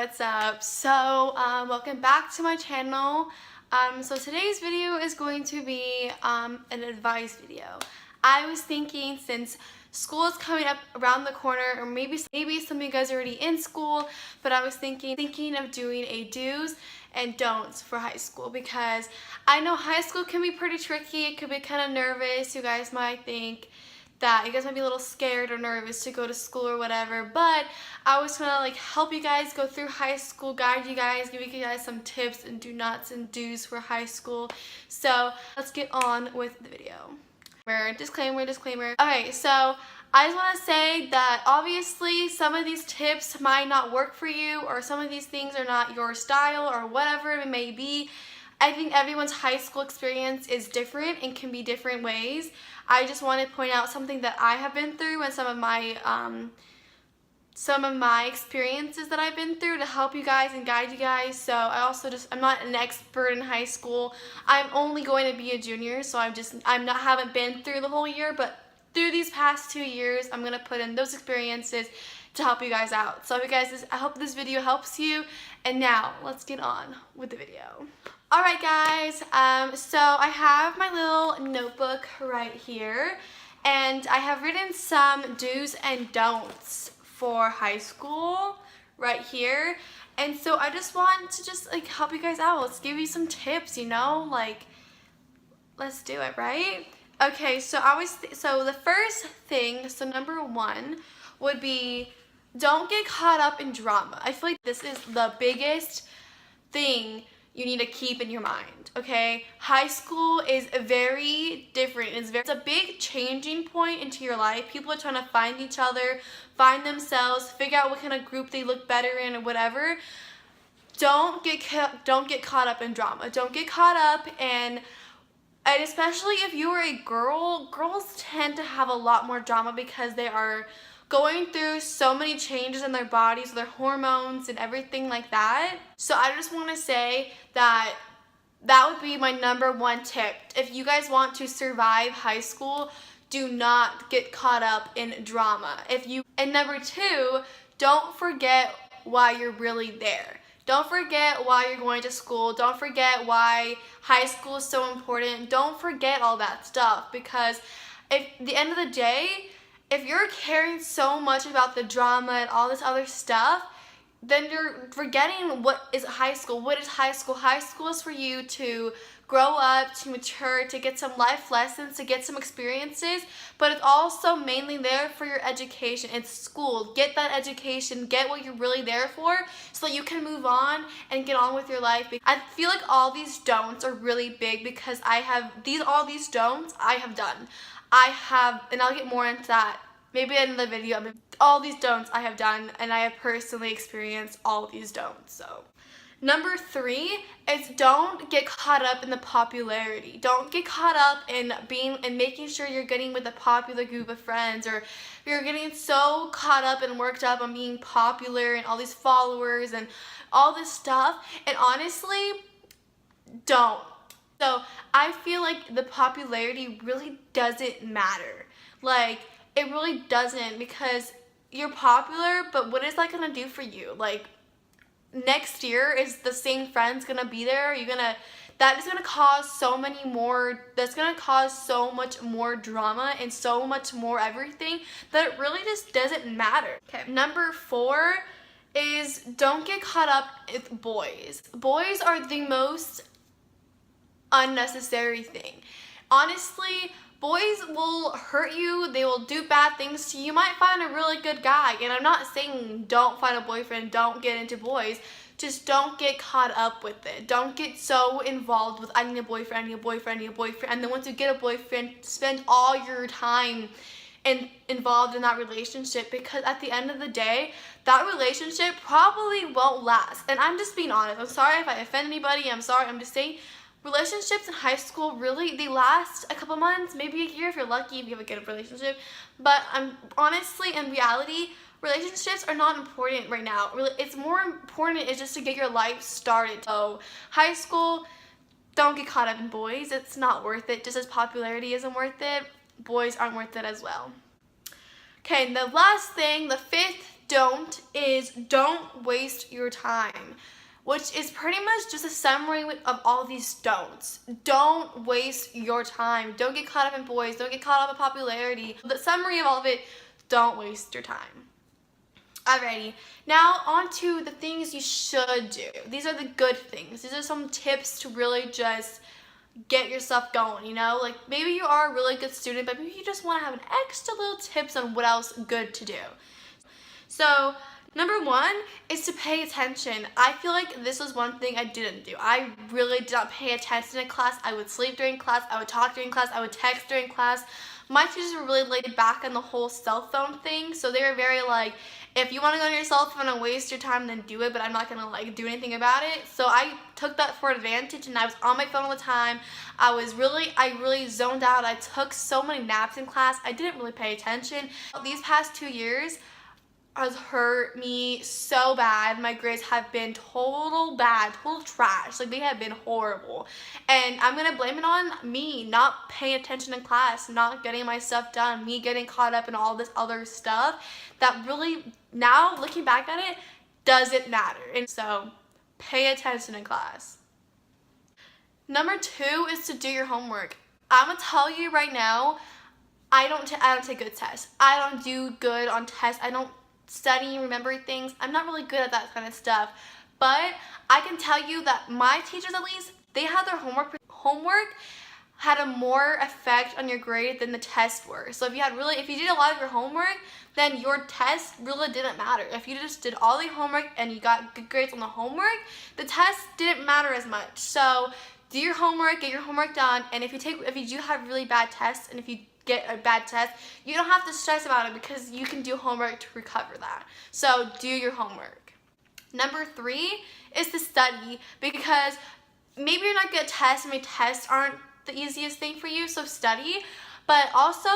what's up? So welcome back to my channel. So today's video is going to be an advice video. I was thinking, since school is coming up around the corner, or maybe some of you guys are already in school, but I was thinking of doing a do's and don'ts for high school, because I know high school can be pretty tricky. It could be kind of nervous. You guys might think that you guys might be a little scared or nervous to go to school or whatever, but I was gonna help you guys go through high school, guide you guys, give you guys some tips and do nots and do's for high school. So let's get on with the video. Disclaimer. Okay, so I just want to say that obviously some of these tips might not work for you, or some of these things are not your style, or whatever it may be. I think everyone's high school experience is different and can be different ways. I just want to point out something that I have been through and some of my experiences that I've been through to help you guys and guide you guys. So I'm not an expert in high school. I'm only going to be a junior, so haven't been through the whole year, but through these past 2 years, I'm gonna put in those experiences to help you guys out. So I hope this video helps you. And now let's get on with the video. Alright guys, so I have my little notebook right here, and I have written some do's and don'ts for high school right here. And so I just want to help you guys out. Let's give you some tips, let's do it, right? Okay, so the first thing, so number one would be, don't get caught up in drama. I feel like this is the biggest thing you need to keep in your mind, okay? High school is very different. It's a big changing point into your life. People are trying to find each other, find themselves, figure out what kind of group they look better in or whatever. Don't get caught up in drama. Don't get caught up in, and especially if you are a girl, girls tend to have a lot more drama because they are going through so many changes in their bodies, their hormones and everything like that. So I just want to say that would be my number one tip. If you guys want to survive high school, do not get caught up in drama. And number two, don't forget why you're really there. Don't forget why you're going to school. Don't forget why high school is so important. Don't forget all that stuff, because at the end of the day, if you're caring so much about the drama and all this other stuff, then you're forgetting what is high school. What is high school? High school is for you to grow up, to mature, to get some life lessons, to get some experiences, but it's also mainly there for your education. It's school. Get that education. Get what you're really there for, so that you can move on and get on with your life. I feel like all these don'ts are really big, because all these don'ts I have done. And I'll get more into that maybe in the video. All these don'ts I have done, and I have personally experienced all of these don'ts. So number three is, don't get caught up in the popularity. Don't get caught up in making sure you're getting with a popular group of friends, or you're getting so caught up and worked up on being popular and all these followers and all this stuff. And honestly, don't. So I feel like the popularity really doesn't matter. It really doesn't, because you're popular, but what is that gonna do for you? Next year, is the same friends gonna be there? That's gonna cause so much more drama and so much more everything, that it really just doesn't matter. Okay, number four is, don't get caught up with boys. Boys are the most unnecessary thing. Honestly, boys will hurt you. They will do bad things to you. You might find a really good guy, and I'm not saying don't find a boyfriend, don't get into boys. Just don't get caught up with it. Don't get so involved with, I need a boyfriend, and then once you get a boyfriend, spend all your time involved in that relationship, because at the end of the day, that relationship probably won't last. And I'm just being honest. I'm sorry if I offend anybody. I'm sorry. I'm just saying, relationships in high school, really, they last a couple months, maybe a year if you're lucky, if you have a good relationship. But honestly, in reality, relationships are not important right now. Really, it's more important is just to get your life started. So high school, don't get caught up in boys. It's not worth it. Just as popularity isn't worth it, boys aren't worth it as well. Okay, the last thing, the fifth don't waste your time, which is pretty much just a summary of all these don'ts. Don't waste your time. Don't get caught up in boys. Don't get caught up in popularity. The summary of all of it, don't waste your time. Alrighty, now on to the things you should do. These are the good things. These are some tips to really just get yourself going, you know? Like maybe you are a really good student, but maybe you just want to have an extra little tips on what else good to do. So number one is to pay attention. I feel like this was one thing I didn't do. I really did not pay attention in class. I would sleep during class. I would talk during class. I would text during class. My teachers were really laid back on the whole cell phone thing. So they were very like, if you want to go on your cell phone and waste your time, then do it, but I'm not going to like do anything about it. So I took that for advantage and I was on my phone all the time. I really zoned out. I took so many naps in class. I didn't really pay attention. These past 2 years has hurt me so bad. My grades have been total trash. Like they have been horrible. And I'm gonna blame it on me not paying attention in class, not getting my stuff done, me getting caught up in all this other stuff that really, now looking back at it, doesn't matter. And so pay attention in class. Number two is to do your homework. I'm gonna tell you right now, I don't take good tests. I don't do good on tests. I don't study and remember things. I'm not really good at that kind of stuff, but I can tell you that my teachers, at least, they had their homework had a more effect on your grade than the tests were. So if you did a lot of your homework, then your test really didn't matter. If you just did all the homework and you got good grades on the homework, the test didn't matter as much. So do your homework, get your homework done, and if you do have really bad tests, and if you get a bad test, you don't have to stress about it because you can do homework to recover that. So do your homework. Number three is to study, because maybe you're not good at tests. I mean, tests aren't the easiest thing for you, so study. But also,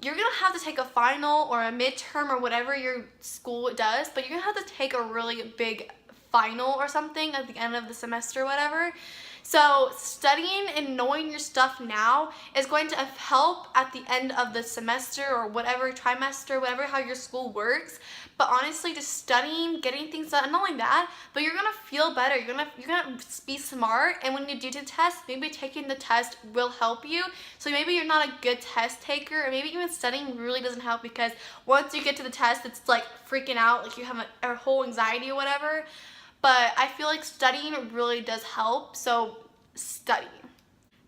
you're gonna have to take a final or a midterm or whatever your school does, but you're gonna have to take a really big final or something at the end of the semester or whatever. So studying and knowing your stuff now is going to help at the end of the semester or whatever trimester, whatever how your school works. But honestly, just studying, getting things done, and not only that, but you're gonna feel better. You're gonna be smart, and when you do the test, maybe taking the test will help you. So maybe you're not a good test taker, or maybe even studying really doesn't help, because once you get to the test, it's like freaking out, like you have a whole anxiety or whatever. But I feel like studying really does help, so study.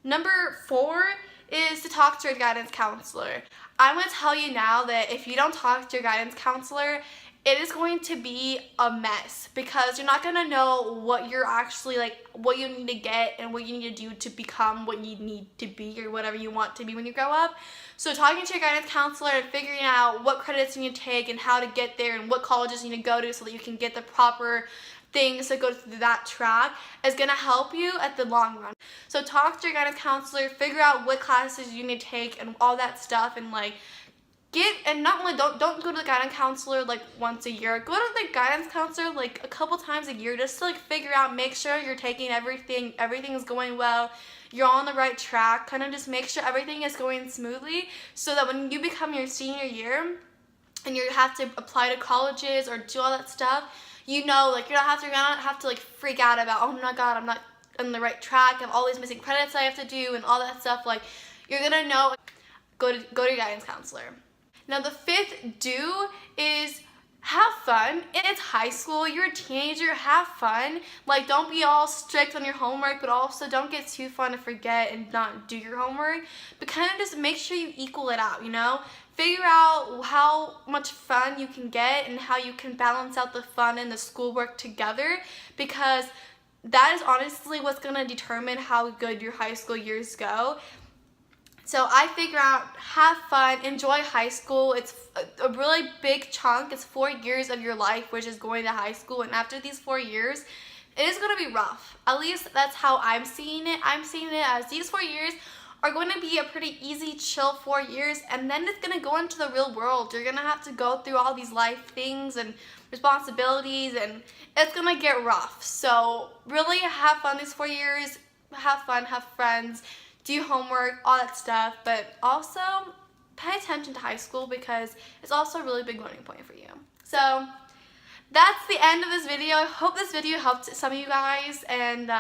Number four is to talk to your guidance counselor. I'm going to tell you now that if you don't talk to your guidance counselor, it is going to be a mess, because you're not going to know what you're actually what you need to get and what you need to do to become what you need to be or whatever you want to be when you grow up. So talking to your guidance counselor and figuring out what credits you need to take and how to get there and what colleges you need to go to so that you can get the proper things to go through that track is going to help you at the long run. So talk to your guidance counselor, figure out what classes you need to take and all that stuff, and not only don't go to the guidance counselor once a year. Go to the guidance counselor a couple times a year, just to figure out, make sure you're taking everything is going well, you're on the right track, kind of just make sure everything is going smoothly, so that when you become your senior year and you have to apply to colleges or do all that stuff, you know, you're not have to freak out about, oh my god, I'm not on the right track, I have all these missing credits I have to do and all that stuff. You're gonna know, go to your guidance counselor. Now the fifth do is have fun. It's high school, you're a teenager, have fun. Don't be all strict on your homework, but also don't get too fun to forget and not do your homework. But kind of just make sure you equal it out, you know? Figure out how much fun you can get and how you can balance out the fun and the schoolwork together, because that is honestly what's going to determine how good your high school years go. So I figure out, have fun, enjoy high school. It's a really big chunk. It's 4 years of your life, which is going to high school. And after these 4 years, it is going to be rough. At least that's how I'm seeing it. I'm seeing it as these 4 years are going to be a pretty easy, chill 4 years. And then it's going to go into the real world. You're going to have to go through all these life things and responsibilities. And it's going to get rough. So really have fun these 4 years. Have fun, have friends, do homework, all that stuff, but also pay attention to high school, because it's also a really big learning point for you. So that's the end of this video. I hope this video helped some of you guys, and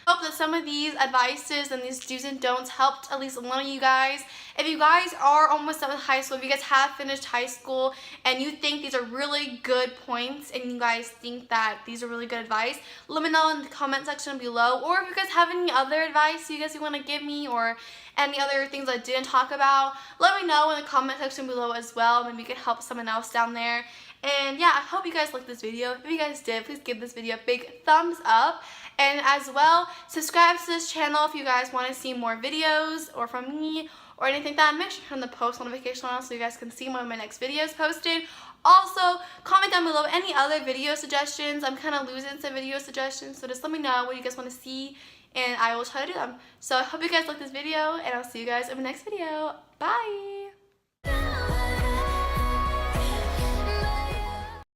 hope that some of these advices and these do's and don'ts helped at least one of you guys. If you guys are almost done with high school, if you guys have finished high school and you think these are really good points and you guys think that these are really good advice, let me know in the comment section below. Or if you guys have any other advice you guys want to give me, or any other things I didn't talk about, let me know in the comment section below as well. Maybe you can help someone else down there. And yeah, I hope you guys liked this video. If you guys did, please give this video a big thumbs up. And as well, subscribe to this channel if you guys want to see more videos or from me or anything like that. Make sure to turn the post notification on so you guys can see one of my next videos posted. Also, comment down below any other video suggestions. I'm kind of losing some video suggestions, so just let me know what you guys want to see and I will try to do them. So I hope you guys liked this video, and I'll see you guys in the next video. Bye!